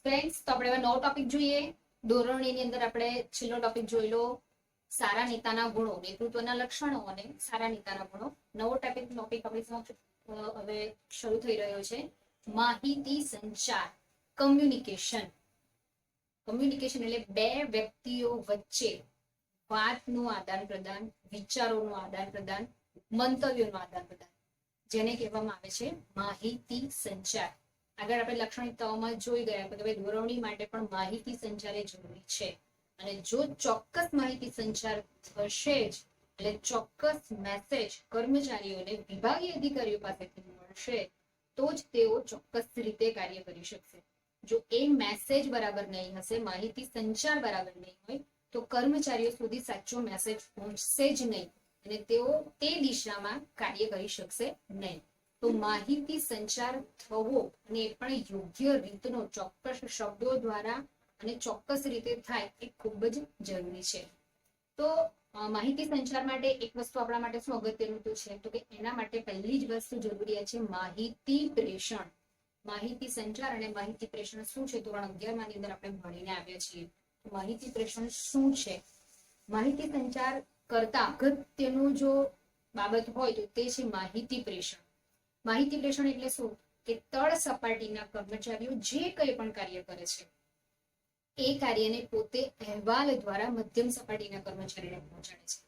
Friends, તો આપણે હવે નવો ટોપિક જોઈએ. ધોરણીની અંદર આપણે છેલ્લો ટોપિક જોઈ લો, સારા નેતાના ગુણો, નેતૃત્વના લક્ષણો અને સારા નેતાના ગુણો. નવો ટોપિક આપણી સમક્ષ હવે શરૂ થઈ રહ્યો છે. માહિતી સંચાર, કમ્યુનિકેશન. કમ્યુનિકેશન એટલે બે વ્યક્તિઓ વચ્ચે વાતનું આદાન પ્રદાન, વિચારોનું આદાન પ્રદાન, મંતવ્યોનું આદાન પ્રદાન, જેને કહેવામાં આવે છે માહિતી સંચાર. આગળ આપણે લાક્ષણિકતાઓમાં જોઈ ગયા કે ભાઈ ધોરણી માટે પણ માહિતી સંચાર એ જરૂરી છે. અને જો ચોક્કસ માહિતી સંચાર થશે જ, એટલે ચોક્કસ મેસેજ કર્મચારીઓને વિભાગીય અધિકારીઓ પાસેથી મળશે, તો જ તેઓ ચોક્કસ રીતે કાર્ય કરી શકશે. જો એ મેસેજ બરાબર નહીં હશે, માહિતી સંચાર બરાબર નહીં હોય, તો કર્મચારીઓ સુધી સાચો મેસેજ પહોંચશે જ નહીં અને તેઓ તે દિશામાં કાર્ય કરી શકશે નહીં. તો માહિતી સંચાર થવો અને એ પણ યોગ્ય રીતનો, ચોક્કસ શબ્દો દ્વારા અને ચોક્કસ રીતે થાય એ ખૂબ જ જરૂરી છે. તો માહિતી સંચાર માટે એક વસ્તુ આપણા માટે શું અગત્યનું છે, તો કે એના માટે પહેલી જ વસ્તુ જરૂરી છે માહિતી પ્રેષણ. માહિતી સંચાર અને માહિતી પ્રેષણ શું છે, ધોરણ 11 ની અંદર આપણે ભણીને આવ્યા છીએ. માહિતી પ્રેષણ શું છે? માહિતી સંચાર કરતા અગત્યનું જો બાબત હોય તો તે છે માહિતી પ્રેષણ. માહિતી પ્રેષણ એટલે શું કે તળ સપાટીના કર્મચારીઓ જે કંઈ પણ કાર્ય કરે છે એ કાર્યને પોતે અહેવાલ દ્વારા મધ્યમ સપાટીના કર્મચારીને પહોંચાડે છે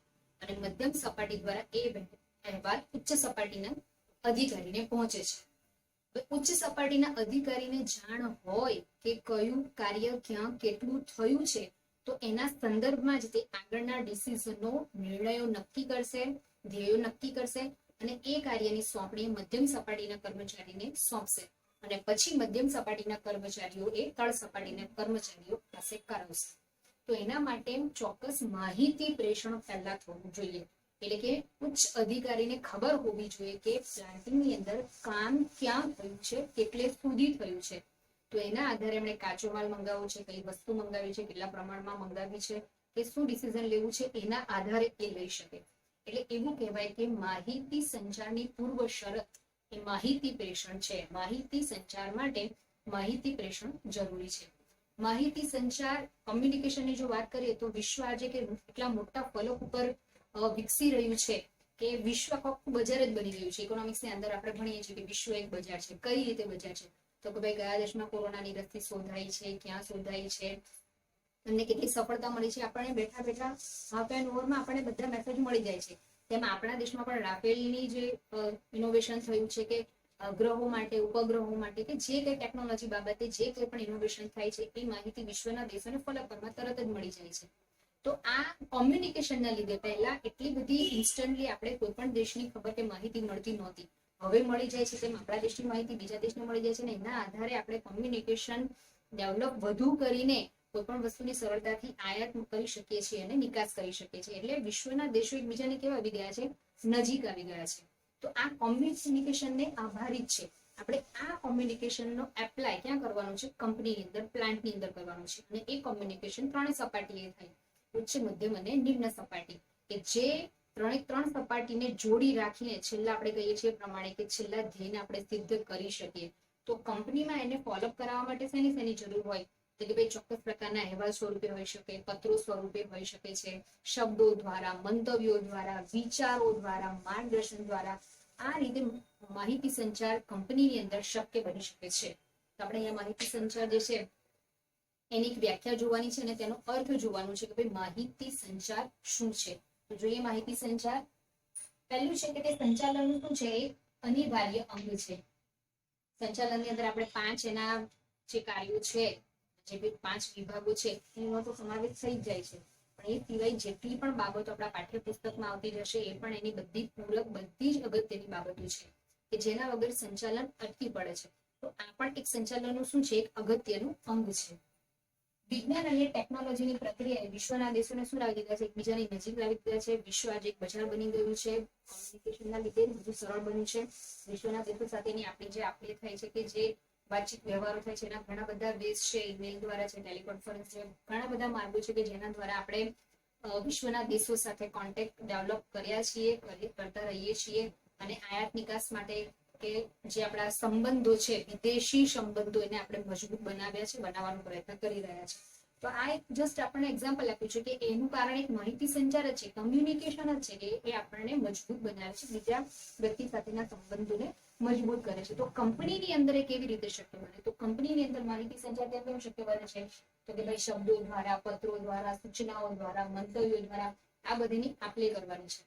અને મધ્યમ સપાટી દ્વારા એ અહેવાલ ઉચ્ચ સપાટીના અધિકારીને પહોંચે છે. ઉચ્ચ સપાટીના અધિકારીને જાણ હોય કે કયું કાર્ય ક્યાં કેટલું થયું છે, તો એના સંદર્ભમાં જ તે આગળના ડિસિઝનો, નિર્ણયો નક્કી કરશે, ધ્યેયો નક્કી કરશે અને એ કાર્યની સોંપણી મધ્યમ સપાટીના કર્મચારીને સોંપશે અને પછી મધ્યમ સપાટીના કર્મચારીઓ એ તળ સપાટીના કર્મચારીઓ પાસે કરાવશે. તો એના માટે ચોક્કસ માહિતી પ્રેષણ પહેલા થવું જોઈએ. એટલે કે ઉચ્ચ અધિકારીને ખબર હોવી જોઈએ કે પ્લાન્ટિંગની અંદર કામ ક્યાં થયું છે, કેટલે સુધી થયું છે. તો એના આધારે એમણે કાચો માલ મંગાવવો છે, કઈ વસ્તુ મંગાવી છે, કેટલા પ્રમાણમાં મંગાવી છે, કે શું ડિસિઝન લેવું છે, એના આધારે એ લઈ શકે. એટલે એવું કહેવાય કે માહિતી સંચારની પૂર્વ શરત એ માહિતી પ્રેષણ છે. માહિતી સંચાર માટે માહિતી પ્રેષણ જરૂરી છે. માહિતી સંચાર કમ્યુનિકેશનની જો વાત કરીએ તો વિશ્વ આજે કે એટલા મોટા ફલક ઉપર વિકસી રહ્યું છે કે વિશ્વ આખું બજાર જ બની રહ્યું છે. ઇકોનોમિક્સની અંદર આપણે ભણીએ છીએ કે વિશ્વ એક બજાર છે. કઈ રીતે બજાર છે? તો કે ભાઈ કયા દેશમાં કોરોનાની રસી શોધાઈ છે, ક્યાં શોધાઈ છે, અને કેટલી સફળતા મળી છે. આપણને બેઠા બેઠા હાફ એન અવરમાં આપણને બધા મેસેજ મળી જાય છે. તેમાં આપણા દેશમાં પણ રાફેલની જે ઇનોવેશન થયું છે કે ગ્રહો માટે, ઉપગ્રહો માટે કે જે કઈ ટેકનોલોજી બાબતે જે કઈ પણ ઇનોવેશન થાય છે એ માહિતી વિશ્વના દેશોને ફલક પરમાં તરત જ મળી જાય છે. તો આ કોમ્યુનિકેશનના લીધે પહેલા એટલી બધી ઇન્સ્ટન્ટલી આપણે કોઈ પણ દેશની ખબર કે માહિતી મળતી નહોતી. હવે મળી જાય છે. તેમ આપણા દેશની માહિતી બીજા દેશને મળી જાય છે ને એના આધારે આપણે કોમ્યુનિકેશન ડેવલપ વધુ કરીને કોઈ પણ વસ્તુની સરળતાથી આયાત કરી શકીએ છીએ અને નિકાસ કરી શકીએ છીએ. એટલે વિશ્વના દેશો એકબીજાને કેવા આવી ગયા છે? નજીક આવી ગયા છે. તો આ કોમ્યુનિકેશનને આભારી છે. આપણે આ કોમ્યુનિકેશનનો એપ્લાય ક્યાં કરવાનો છે? કંપનીની અંદર, પ્લાન્ટની અંદર કરવાનો છે. અને એ કોમ્યુનિકેશન ત્રણેય સપાટીએ થાય, ઉચ્ચ, મધ્યમ અને નિમ્ન સપાટી, કે જે ત્રણ સપાટીને જોડી રાખીને છેલ્લા આપણે કહીએ છીએ પ્રમાણે કે છેલ્લા ધ્યેયને આપણે સિદ્ધ કરી શકીએ. તો કંપનીમાં એને ફોલોઅપ કરાવવા માટે શેની જરૂર હોય? તો કે ભાઈ ચોક્કસ પ્રકારના અહેવાલ સ્વરૂપે હોઈ શકે, પત્રો સ્વરૂપે હોઈ શકે છે, શબ્દો દ્વારા, મંતવ્યો દ્વારા, વિચારો દ્વારા, માર્ગદર્શન દ્વારા. આ રીતે માહિતી સંચાર કંપનીની અંદર શક્ય બની શકે છે. તો આપણે અહીંયા માહિતી સંચાર જે છે એની એક વ્યાખ્યા જોવાની છે અને તેનો અર્થ જોવાનું છે કે ભાઈ માહિતી સંચાર શું છે. તો જોઈએ માહિતી સંચાર. પહેલું છે કે તે સંચાલનનું શું છે? એક અનિવાર્ય અંગ છે. સંચાલનની અંદર આપણે 5 એના જે કાર્યો છે, જે 5 વિભાગો છે એનો તો સમાવેશ થઈ જ જાય છે. પણ એ સિવાય જેટલી પણ બાબતો આપણા પાઠ્યપુસ્તકમાં આવતી જશે એ પણ એની બધી પૂરક, બધી જ અગત્યની બાબતો છે કે જેના વગર સંચાલન અટકી પડે છે. તો આ પણ એક સંચાલનનું શું છે? એક અગત્યનું અંગ છે. વિજ્ઞાન અને ટેકનોલોજીની પ્રક્રિયાએ વિશ્વના દેશોને શું લાવી દીધા છે? એકબીજાની નજીક લાવી દીધા છે. વિશ્વ આજે એક બજાર બની ગયું છે. કોમ્યુનિકેશનના લીધે વધુ સરળ બન્યું છે. વિશ્વના દેશો સાથેની આપણી જે આપણી થાય છે કે જે વાતચીત વ્યવહારો થાય છે એના ઘણા બધા વેઝ છે. ઈમેલ દ્વારા છે, ટેલિકોન્ફરન્સ છે, ઘણા બધા માર્ગો છે કે જેના દ્વારા આપણે વિશ્વના દેશો સાથે કોન્ટેક્ટ ડેવલપ કર્યા છીએ, કરતા રહીએ છીએ. અને આયાત નિકાસ માટે કે જે આપણા સંબંધો છે, વિદેશી સંબંધો, એને આપણે મજબૂત બનાવ્યા છે, બનાવવાનો પ્રયત્ન કરી રહ્યા છે. તો આ એક જસ્ટ આપણને એક્ઝામ્પલ આપ્યું છે કે એનું કારણ એક માહિતી સંચાર જ છે, કમ્યુનિકેશન જ છે, કે એ આપણને મજબૂત બનાવે છે, બીજા વ્યક્તિ સાથેના સંબંધોને મજબૂત કરે છે. તો કંપનીની અંદર એ કેવી રીતે શક્ય બને? તો કંપનીની અંદર માહિતી સંચાર કેમ શક્ય બને છે? તો કે ભાઈ શબ્દો દ્વારા, પત્રો દ્વારા, સૂચનાઓ દ્વારા, મંતવ્યો દ્વારા આ બધીની આપ-લે કરવાની છે.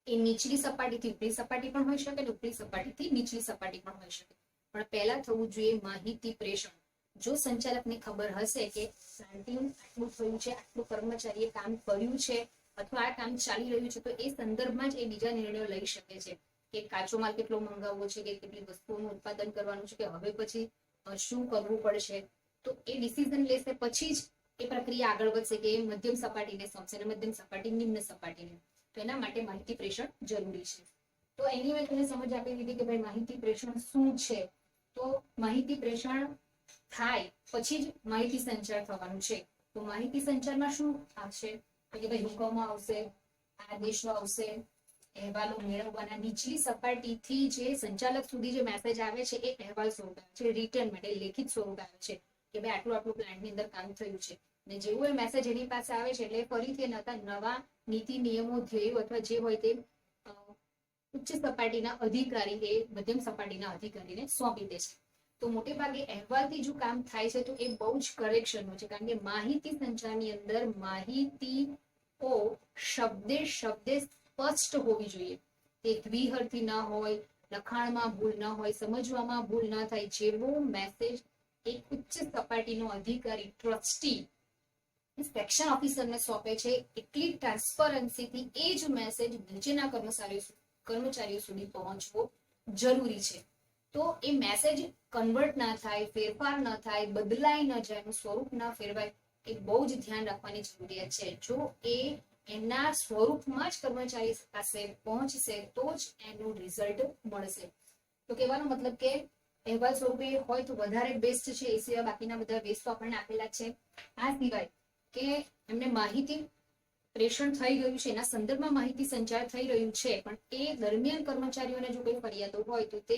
એ નીચલી સપાટીથી ઉપલી સપાટી પણ હોઈ શકે, ઉપલી સપાટીથી નીચલી સપાટી પણ હોઈ શકે. પણ પહેલા થવું જોઈએ માહિતી પ્રેષણ. જો સંચાલકને ખબર હશે કે પ્લાન્ટિંગ આટલું થયું છે, આટલું કર્મચારીએ કામ કર્યું છે અથવા આ કામ ચાલી રહ્યું છે, તો એ સંદર્ભમાં જ એ બીજા નિર્ણયો લઈ શકે છે કે કાચો માલ કેટલો મંગાવવો છે, કે કેટલી વસ્તુઓનું ઉત્પાદન કરવાનું છે, કે હવે પછી શું કરવું પડશે. તો એ ડિસિઝન લેશે, પછી જ એ પ્રક્રિયા આગળ વધશે કે એ મધ્યમ સપાટીને સોંપશે અને મધ્યમ સપાટી નિમ્ન સપાટીને. તો એના માટે માહિતી પ્રેષણ જરૂરી છે. તો એની મેં તમને સમજ આપી દીધી કે ભાઈ માહિતી પ્રેષણ શું છે. તો માહિતી પ્રેષણ થાય પછી જ માહિતી સંચાર થવાનું છે. તો માહિતી સંચારમાં શું આવશે? કે ભાઈ હુકમો આવશે, આદેશો આવશે, અહેવાલો મેળવવાના. નીચલી સપાટીથી જે સંચાલક સુધી જે મેસેજ આવે છે એ અહેવાલ સ્વરૂપે આવે છે, રિટર્ન માટે લેખિત સ્વરૂપે આવે છે કે ભાઈ આટલું આટલું પ્લાન્ટની અંદર કામ થયું છે. ને જેવું એ મેસેજ એની પાસે આવે છે એટલે ફરીથી નવા નીતિ નિયમો, ધ્યેયો અથવા જે હોય તે ઉચ્ચ સપાટીના અધિકારી એ મધ્યમ સપાટીના અધિકારીને સોંપી દે છે. તો મોટે ભાગે અહેવાલથી જો કામ થાય છે તો એ બહુ જ કરેક્શનનું છે, કારણ કે માહિતી સંચારની અંદર માહિતીઓ શબ્દે સ્પષ્ટ હોવી જોઈએ. તે દ્વિઅર્થી ન હોય, લખાણમાં ભૂલ ન હોય, સમજવામાં ભૂલ ન થાય. જેવો મેસેજ એક ઉચ્ચ સપાટીનો અધિકારી, ટ્રસ્ટી, સેક્શન ઓફિસરને સોંપે છે, એટલી ટ્રાન્સપરન્સીથી એ જ મેસેજ નીચેના કર્મચારીઓ સુધી પહોંચવો જરૂરી છે. તો એ મેસેજ કન્વર્ટ ના થાય, ફેરફાર ન થાય, બદલાઈ ન જાય, એનું સ્વરૂપ ના ફેરવાય, એ બહુ જ ધ્યાન રાખવાની જરૂરિયાત છે. જો એ એના સ્વરૂપમાં જ કર્મચારી પાસે પહોંચશે તો જ એનું રિઝલ્ટ મળશે. તો કહેવાનો મતલબ કે અહેવાલ સ્વરૂપે હોય તો વધારે બેસ્ટ છે. એ સિવાય બાકીના બધા બેસ્ટ આપણને આપેલા છે. આ સિવાય કે એમને માહિતી પ્રેષણ થઈ ગયું છે, એના સંદર્ભમાં માહિતી સંચાર થઈ રહ્યું છે, પણ એ દરમિયાન કર્મચારીઓને જો કોઈ ફરિયાદો હોય તો તે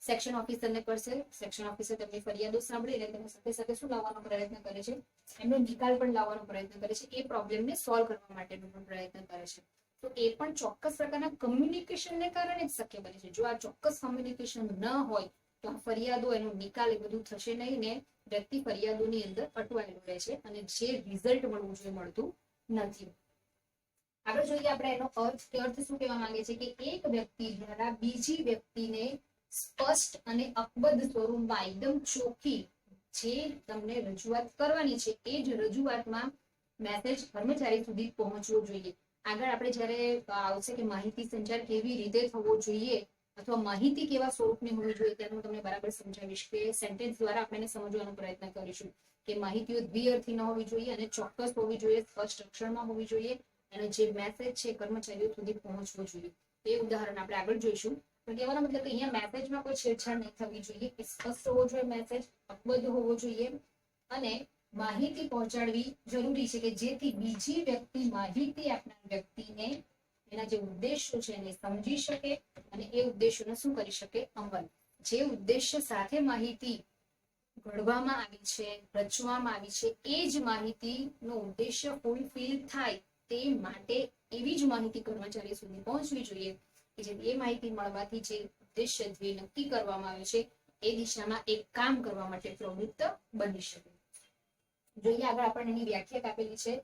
સેક્શન ઓફિસરને કરશે. સેક્શન ઓફિસર તેમની ફરિયાદો સાંભળીને તેની સાથે સાથે શું લાવવાનો પ્રયત્ન કરે છે? એમનો નિકાલ પણ લાવવાનો પ્રયત્ન કરે છે. એ પ્રોબ્લેમને સોલ્વ કરવા માટેનો પણ પ્રયત્ન કરે છે. તો એ પણ ચોક્કસ પ્રકારના કમ્યુનિકેશનને કારણે જ શક્ય બને છે. જો આ ચોક્કસ કમ્યુનિકેશન ન હોય તો આ ફરિયાદો, એનો નિકાલ એ બધું થશે નહીં ને વ્યક્તિ ફરિયાદોની અંદર અટવાયેલું રહે છે અને જે રિઝલ્ટ મળવું જોઈએ મળતું નથી. આગળ જોઈએ આપણે એનો અર્થ. કે અર્થ શું કહેવા માંગે છે? કે એક વ્યક્તિ દ્વારા બીજી વ્યક્તિને સ્પષ્ટ અને અકબદ્ધ સ્વરૂપમાં એકદમ ચોખ્ખી જે તમને રજૂઆત કરવાની છે એ જ રજૂઆતમાં મેસેજ કર્મચારી સુધી પહોંચવો જોઈએ. આગળ આપણે જ્યારે આવશે કે માહિતી સંચાર કેવી રીતે થવો જોઈએ અથવા માહિતી કેવા સ્વરૂપની હોવી જોઈએ તેનું તમને બરાબર સમજાવીશ. કે સેન્ટેન્સ દ્વારા આપણે સમજવાનો પ્રયત્ન કરીશું કે માહિતીઓ દ્વિઅર્થી ન હોવી જોઈએ અને ચોક્કસ હોવી જોઈએ, સ્પષ્ટ અક્ષરમાં હોવી જોઈએ અને જે મેસેજ છે કર્મચારીઓ સુધી પહોંચવો જોઈએ. એ ઉદાહરણ આપણે આગળ જોઈશું. પણ કહેવાનો મતલબ કે અહીંયા મેસેજમાં કોઈ છેડછાડ નહીં થવી જોઈએ. એ સ્પષ્ટ હોવો જોઈએ, મેસેજ અકબદ્ધ હોવો જોઈએ અને માહિતી પહોંચાડવી જરૂરી છે કે જેથી બીજી વ્યક્તિ માહિતી આપનાર વ્યક્તિને એના જે ઉદ્દેશો છે એને સમજી શકે અને એ ઉદ્દેશોને શું કરી શકે? અમલ. જે ઉદ્દેશ્ય સાથે માહિતી ઘડવામાં આવી છે, રચવામાં આવી છે, એ જ માહિતીનો ઉદ્દેશ્ય ફૂલફિલ થાય તે માટે એવી જ માહિતી કર્મચારી સુધી પહોંચવી જોઈએ કે જે એ માહિતી મળવાથી જે ઉદ્દેશ્ય ધ્યેય નક્કી કરવામાં આવ્યું છે એ દિશામાં એક કામ કરવા માટે પ્રવૃત્ત બની શકે. જોઈએ આગળ આપણને એની વ્યાખ્યા આપેલી છે.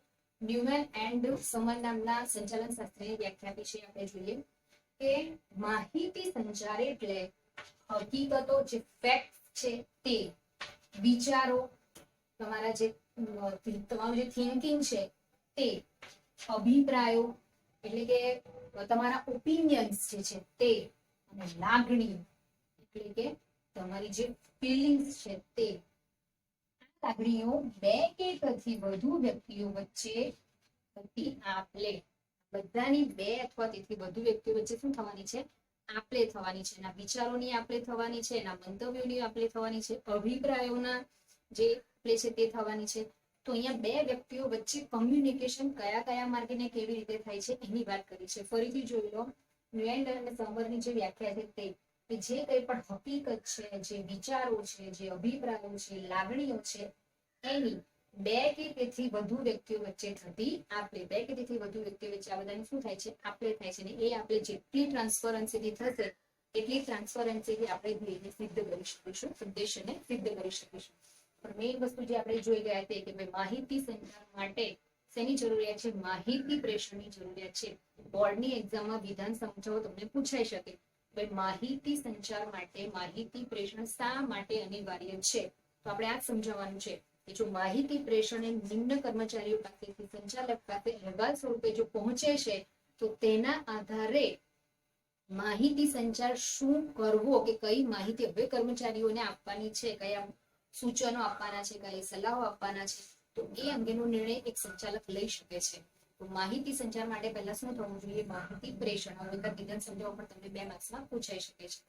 ન્યુમેન એન્ડ સમન નામના સંચાલન શાસ્ત્રીની વ્યાખ્યા આપી છે. આપણે જોઈએ કે માહિતી સંચાર એટલે હકીકતો, જે ફેક્ટ છે તે, વિચારો, તમારા જે તમારું જે થિંકિંગ છે તે, અભિપ્રાયો એટલે કે તમારા ઓપિનિયન્સ જે છે તે, અને લાગણી એટલે કે તમારી જે ફિલિંગ્સ છે તે. લાગણીઓ બે કે તેથી વધુ વ્યક્તિઓ વચ્ચે થતી આપ-લે. બધાની બે અથવા તેથી વધુ વ્યક્તિઓ વચ્ચે શું થવાની છે? આપ-લે થવાની છે. એના વિચારોની આપ-લે થવાની છે, એના મંતવ્યોની આપ-લે થવાની છે, અભિપ્રાયોના જે આપ-લે છે તે થવાની છે. તો અહીંયા બે વ્યક્તિઓ વચ્ચે કમ્યુનિકેશન કયા કયા માર્ગે ને કેવી રીતે થાય છે એની વાત કરી છે. ફરીથી જોઈ લો. ન્યુએન અને સમરની જે વ્યાખ્યા છે તે કે જે કંઈ પણ હકીકત છે, જે વિચારો છે, જે અભિપ્રાયો છે, લાગણીઓ છે, એની બે કે તેથી વધુ વ્યક્તિઓ વચ્ચે થતી આપલે, બે કે તેથી વધુ વ્યક્તિઓ વચ્ચે આ બધાની શું થાય છે? આપલે થાય છે. અને એ આપલે જેટલી ટ્રાન્સપરન્સીથી થશે એટલી ટ્રાન્સપરન્સીથી આપણે ધ્યેયને સિદ્ધ કરી શકીશું, ઉદ્દેશ્યને સિદ્ધ કરી શકીશું. પણ મેઇન વસ્તુ જે આપણે જોઈ ગયા હતી કે ભાઈ માહિતી સંચાર માટે શેની જરૂરિયાત છે? માહિતી પ્રેષણની જરૂરિયાત છે. બોર્ડની એક્ઝામમાં વિધાન સમજાવો તમને પૂછાઈ શકે, ભાઈ માહિતી સંચાર માટે માહિતી પ્રેષણ શા માટે અનિવાર્ય છે? તો આપણે આ જ સમજાવવાનું છે કે જો માહિતી પ્રેષણ એ નિમ્ન કર્મચારીઓ પાસેથી સંચાલક પાસે અહેવાલ સ્વરૂપે જો પહોંચે છે તો તેના આધારે માહિતી સંચાર શું કરવો, કે કઈ માહિતી હવે કર્મચારીઓને આપવાની છે, કયા સૂચનો આપવાના છે, કઈ સલાહો આપવાના છે, તો એ અંગેનો નિર્ણય એક સંચાલક લઈ શકે છે. તો માહિતી સંચાર માટે પહેલા શું થવું જોઈએ? માહિતી પ્રેષણ. હવે વિધાન સમજાવવા પણ તમને 2 માર્ક્સમાં પૂછાઈ શકે છે.